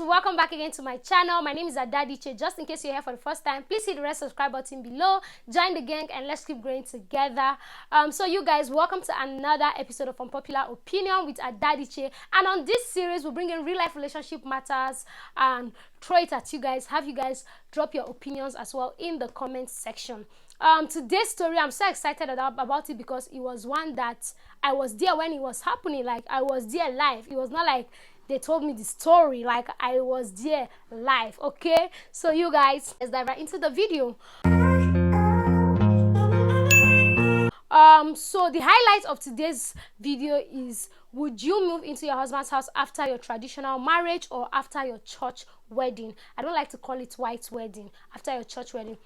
welcome back again to my channel. My name is Adadiche. Just in case you're here for the first time, please hit the red subscribe button below, join the gang, and let's keep growing together. So you guys, welcome to another episode of Unpopular Opinion with Adadiche. And on this series, we'll bring in real life relationship matters and throw it at you guys, have you guys drop your opinions as well in the comment section. Today's story, I'm so excited about it because it was one that I was there when it was happening. Like, I was there live. It was not like they told me the story, like I was there live. Okay, so you guys, let's dive right into the video. So the highlight of today's video is: would you move into your husband's house after your traditional marriage or after your church wedding? I don't like to call it white wedding. After your church wedding.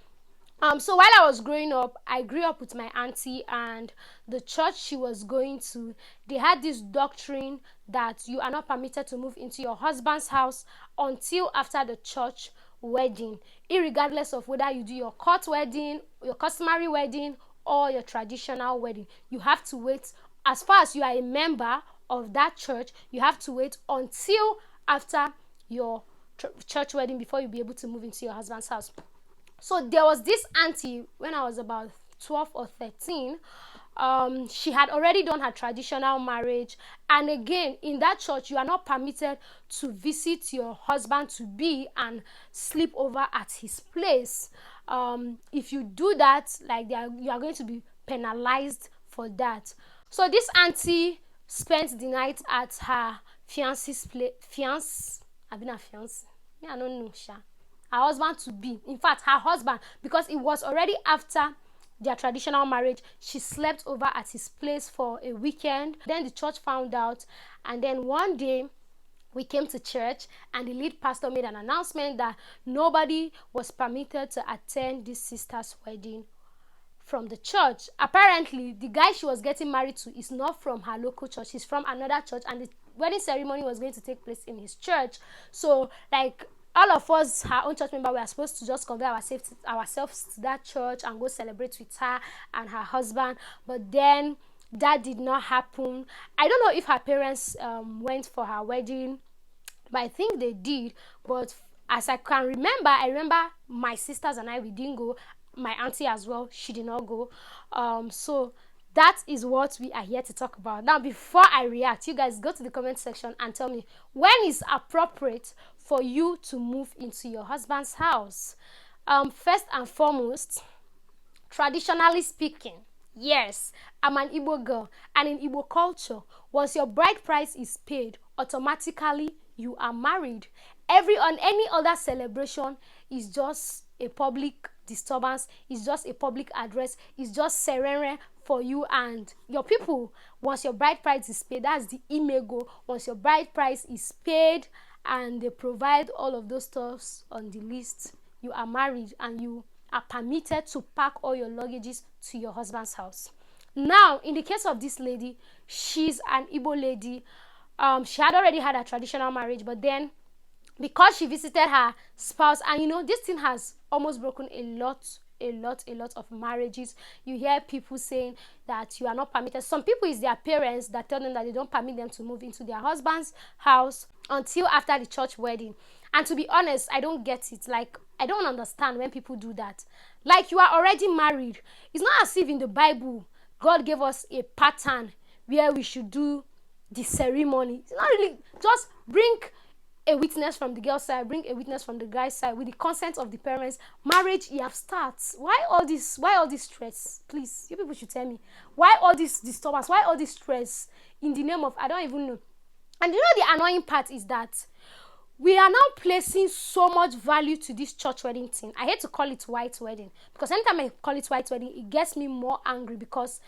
So while I was growing up, I grew up with my auntie, and the church she was going to, they had this doctrine that you are not permitted to move into your husband's house until after the church wedding, irregardless of whether you do your court wedding, your customary wedding, or your traditional wedding. You have to wait. As far as you are a member of that church, you have to wait until after your church wedding before you'll be able to move into your husband's house. So there was this auntie when I was about 12 or 13. She had already done her traditional marriage, and again, in that church, you are not permitted to visit your husband to be and sleep over at his place. If you do that, like you are going to be penalized for that. So this auntie spent the night at her fiance's place. I've been a fiance. I don't know, Sha. Her husband to be, in fact her husband, because it was already after their traditional marriage. She slept over at his place for a weekend. Then the church found out, and then one day we came to church and the lead pastor made an announcement that nobody was permitted to attend this sister's wedding from the church. Apparently the guy she was getting married to is not from her local church, he's from another church, and the wedding ceremony was going to take place in his church. So like, all of us, her own church member, we are supposed to just convey ourselves to that church and go celebrate with her and her husband. But then that did not happen. I don't know if her parents went for her wedding, but I think they did. But as I can remember, I remember my sisters and we didn't go. My auntie as well, she did not go. So that is what we are here to talk about. Now, before I react, you guys go to the comment section and tell me when is appropriate for you to move into your husband's house. First and foremost, traditionally speaking, yes, I'm an Igbo girl, and in Igbo culture, once your bride price is paid, automatically you are married. Any other celebration is just a public disturbance, is just a public address, is just serene for you and your people. Once your bride price is paid, that's the imego. Once your bride price is paid and they provide all of those stuffs on the list, you are married and you are permitted to pack all your luggages to your husband's house. Now, in the case of this lady, she's an Igbo lady. She had already had a traditional marriage, but then because she visited her spouse, and you know, this thing has almost broken a lot of marriages. You hear people saying that you are not permitted. Some people, is their parents that tell them that they don't permit them to move into their husband's house until after the church wedding. And to be honest, I don't get it. Like, I don't understand when people do that. Like, you are already married. It's not as if in the Bible God gave us a pattern where we should do the ceremony. It's not really. Just bring a witness from the girl's side, bring a witness from the guy's side with the consent of the parents. Marriage, you have starts. Why all this stress? Please, you people should tell me. Why all this disturbance? Why all this stress in the name of, I don't even know. And you know, the annoying part is that we are now placing so much value to this church wedding thing. I hate to call it white wedding, because anytime I call it white wedding, it gets me more angry, because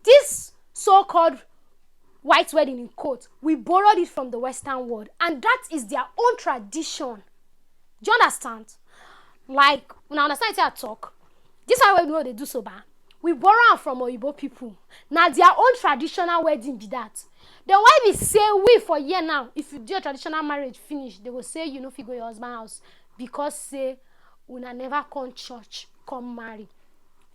this so-called white wedding, in quote, we borrowed it from the Western world, and that is their own tradition. Do you understand? Like, when I understand it, I talk. This is how we know they do so bad. We borrow from Oyibo people. Now their own traditional wedding be that. Then why we say we for year now? If you do your traditional marriage finish, they will say you know if you go your husband's house, because say una never come church, come marry.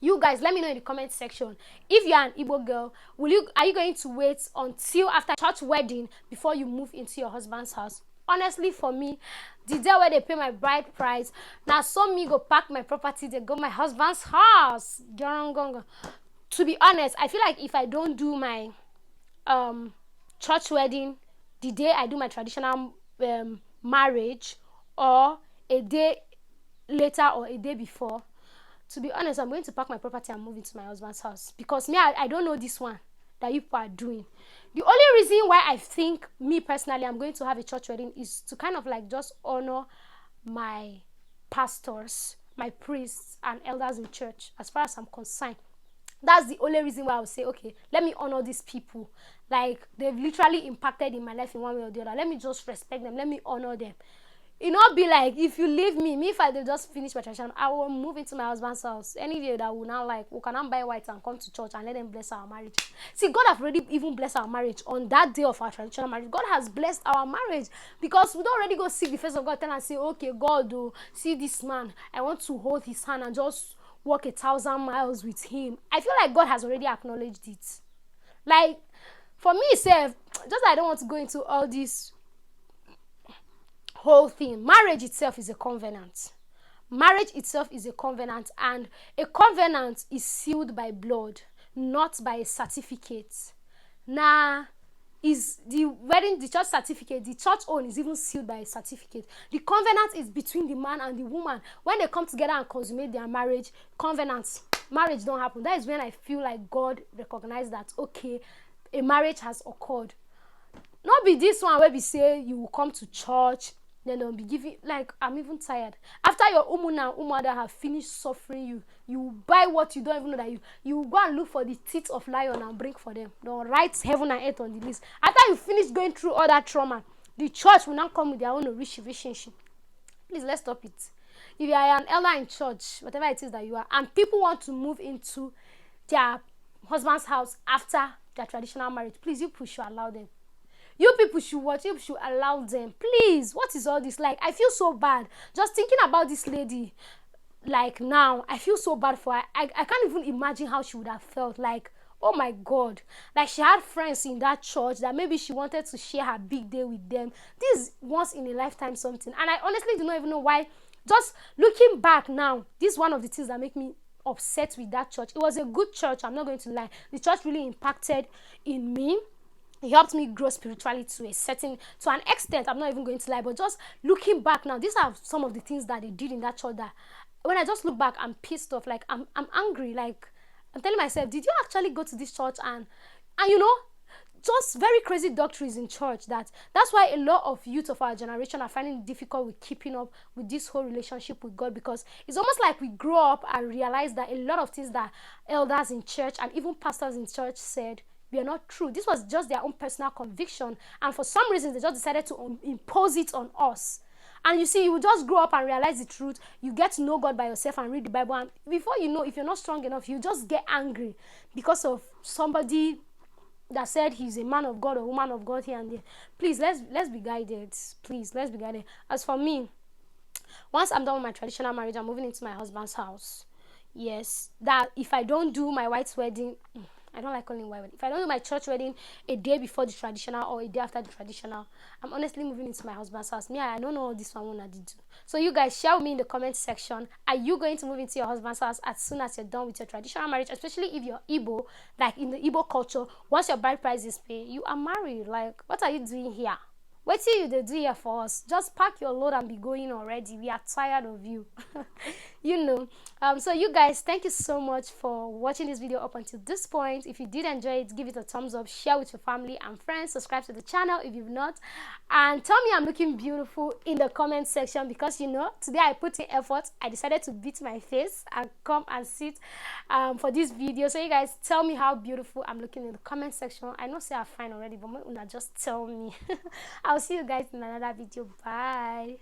You guys, let me know in the comment section. If you're an Igbo girl, are you going to wait until after church wedding before you move into your husband's house? honestly, for me, the day where they pay my bride price, now so me go pack my property, they go my husband's house. To be honest, I feel like if I don't do my um church wedding the day I do my traditional marriage, or a day later or a day before, to be honest, I'm going to pack my property and move into my husband's house, because me, I don't know this one that you people are doing. The only reason why I think, me personally, I'm going to have a church wedding is to kind of like just honor my pastors, my priests and elders in church. As far as I'm concerned, that's the only reason why I would say, okay, let me honor these people. Like, they've literally impacted in my life in one way or the other. Let me just respect them. Let me honor them. It not be like, if you leave me if I did just finish my tradition, I will move into my husband's house. Any day that will now, like, we can now buy white and come to church and let them bless our marriage. See, God have already even blessed our marriage on that day of our traditional marriage. God has blessed our marriage, because we don't already go seek the face of God, tell and say, okay, God, oh, see this man, I want to hold his hand and just walk 1,000 miles with him. I feel like God has already acknowledged it. Like, for me, self, just I don't want to go into all this whole thing. Marriage itself is a covenant. Marriage itself is a covenant, and a covenant is sealed by blood, not by a certificate. Nah, is the wedding, the church certificate, the church own is even sealed by a certificate. The covenant is between the man and the woman. When they come together and consummate their marriage, covenants, marriage don't happen. That is when I feel like God recognized that, okay, a marriage has occurred. Not be this one where we say you will come to church, then they'll be giving, like, I'm even tired. After your umuna and umada have finished suffering you, you buy what you don't even know that you go and look for the teeth of lion and bring for them. They'll write heaven and earth on the list. After you finish going through all that trauma, the church will now come with their own relationship. Please, let's stop it. If you are an elder in church, whatever it is that you are, and people want to move into their husband's house after their traditional marriage, please, you people should allow them. You people should watch. You should allow them. Please, what is all this? Like, I feel so bad just thinking about this lady. Like, now, I feel so bad for her. I can't even imagine how she would have felt. Like, oh my God. Like, she had friends in that church that maybe she wanted to share her big day with them. This is once in a lifetime something. And I honestly do not even know why. Just looking back now, this is one of the things that make me upset with that church. It was a good church, I'm not going to lie. The church really impacted in me. It helped me grow spiritually to an extent. I'm not even going to lie, but just looking back now, these are some of the things that they did in that church that when I just look back, I'm pissed off. Like, I'm angry. Like, I'm telling myself, did you actually go to this church and you know, just very crazy doctrines in church. That's why a lot of youth of our generation are finding it difficult with keeping up with this whole relationship with God, because it's almost like we grow up and realize that a lot of things that elders in church and even pastors in church said were not true. This was just their own personal conviction, and for some reason they just decided to impose it on us. And you see, you just grow up and realize the truth. You get to know God by yourself and read the Bible, and before you know, if you're not strong enough, you just get angry because of somebody that said he's a man of God or woman of God here and there. Please, let's be guided. Please, let's be guided. As for me, once I'm done with my traditional marriage, I'm moving into my husband's house. Yes, that if I don't do my white wedding, I don't like calling white wedding. If I don't do my church wedding a day before the traditional or a day after the traditional, I'm honestly moving into my husband's house. Me, I don't know all this one I did do. So you guys share with me in the comment section. Are you going to move into your husband's house as soon as you're done with your traditional marriage? Especially if you're Igbo, like in the Igbo culture, once your bride price is paid, you are married. Like, what are you doing here? Wait till you do here for us. Just pack your load and be going already. We are tired of you. You know. So you guys, thank you so much for watching this video up until this point. If you did enjoy it, give it a thumbs up, share with your family and friends, subscribe to the channel if you've not, and tell me I'm looking beautiful in the comment section, because you know, today I put in effort. I decided to beat my face and come and sit for this video. So you guys, tell me how beautiful I'm looking in the comment section. I know say I'm fine already, but just tell me. I'll see you guys in another video. Bye.